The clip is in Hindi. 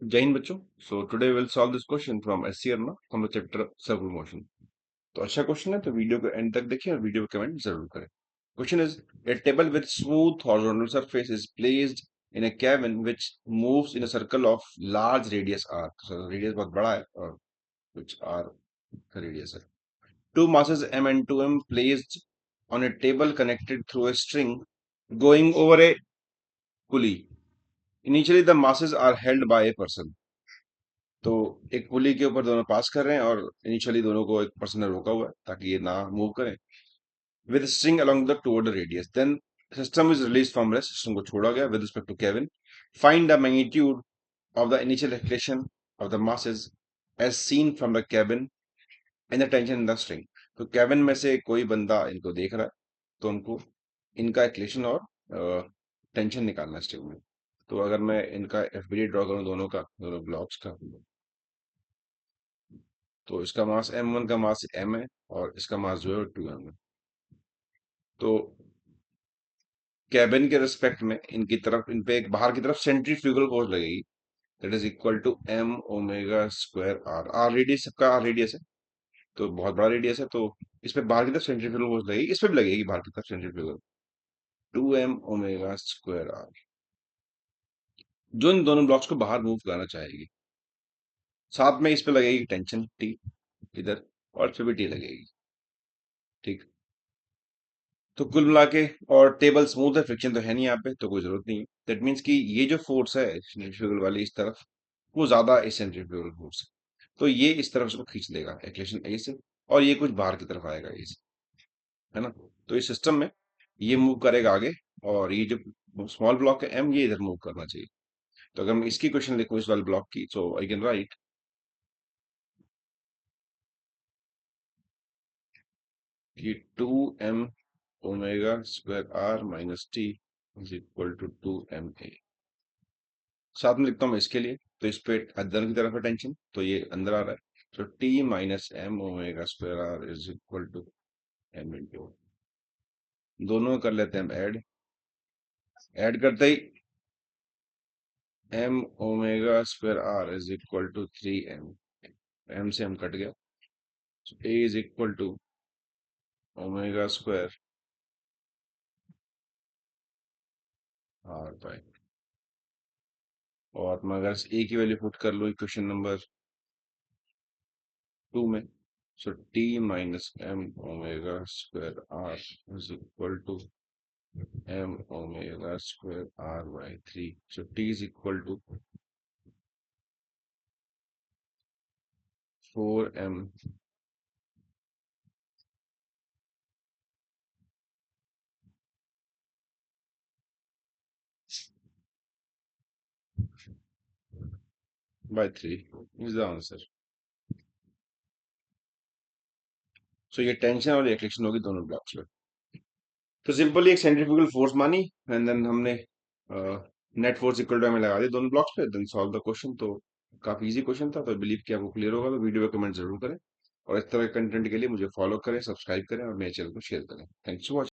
जय हिंद बच्चों। So today will solve this question from SC अर्मा from the chapter circular motion. तो अच्छा क्वेश्चन है, तो वीडियो को एंड तक देखिए और वीडियो को कमेंट जरूर करें। Question is a table with smooth horizontal surface is placed in a cabin which moves in a circle of large radius R. तो रेडियस बहुत बड़ा है और व्हिच आर का रेडियस है। Two masses m and 2m placed on a table connected through a string going over a pulley. Initially the masses are held by a person. तो एक पुली के ऊपर दोनों पास कर रहे हैं और इनिशियली दोनों को एक पर्सन ने रोका हुआ है ताकि ये ना मूव करें with string along the toward the radius. Then system is release from rest, system को छोड़ा गया with respect to cabin. Find the magnitude of the initial acceleration of the masses as seen from the cabin and the tension in the string. तो केबिन में से कोई बंदा इनको देख रहा है, तो उनको इनका एक्सलेशन और टेंशन निकालना है स्ट्रिंग में। तो अगर मैं इनका एफबीडी ड्रॉ करूं दोनों का, दोनों ब्लॉक्स का, तो इसका मास m1 का मास m है और इसका मास जो है 2m है। तो कैबिन के रिस्पेक्ट में इनकी तरफ, इन पे एक बाहर की तरफ सेंट्रीफ्यूगल फोर्स लगेगी, that is equal to m omega square r। r radius, सबका r रेडियस है, तो बहुत बड़ा रेडियस है, तो इस पे बाहर की तरफ सेंट्रीफ्यूगल फोर्स लगेगी, इस पे भी लगेगी बाहर की तरफ centrifugal, 2m omega square r, जो इन दोनों ब्लॉक्स को बाहर मूव कराना चाहेगी। साथ में इस पे लगेगी टेंशन T इधर, और इस पे भी T लगेगी। ठीक, तो कुल मिला के, और टेबल स्मूथ है, फ्रिक्शन तो है नहीं यहाँ पे, तो कोई जरूरत नहीं है। दैट मीन्स कि ये जो फोर्स है सेंट्रीफ्यूगल वाली इस तरफ, वो ज्यादा है सेंट्रीफ्यूगल फोर्स, तो ये इस तरफ इसको खींच लेगा एक्लेशन ए से, और ये कुछ बाहर की तरफ आएगा ए से, है ना। तो इस सिस्टम में ये मूव करेगा आगे, और ये जो स्मॉल ब्लॉक है एम, ये इधर मूव करना चाहिए। तो अगर मैं इसकी क्वेश्चन लिखूं इस वाले ब्लॉक की, सो आई कैन राइट कि 2m omega square R minus T is equal to 2ma। साथ में लिखता हूँ मैं इसके लिए, तो इस पे अंदर की तरफ है टेंशन, तो ये अंदर आ रहा है, तो T minus M omega square R is equal to M into, दोनों कर लेते हैं हम ऐड। ऐड करते ही M omega square R is equal to 3m, M से एम कट गया, A is equal to omega square R by, और मैं अगर ए की वैल्यू पुट कर लूँ इक्वेशन नंबर 2 में, so T minus M omega square R is equal to m omega square r by 3. So t is equal to 4m by 3 is the answer. So ये टेंशन और एक्लेशन होगी दोनों ब्लॉक्स में। तो सिंपली एक सेंट्रीफ्यूगल फोर्स मानी, एंड देन हमने नेट फोर्स इक्वल टू हमें लगा दिया दोनों ब्लॉक्स पे, देन सॉल्व द क्वेश्चन। तो काफी इजी क्वेश्चन था, तो बिलीव कि आपको क्लियर होगा। तो वीडियो में कमेंट जरूर करें, और इस तरह के कंटेंट के लिए मुझे फॉलो करें, सब्सक्राइब करें और मेरे चैनल को शेयर करें। Thanks for watching.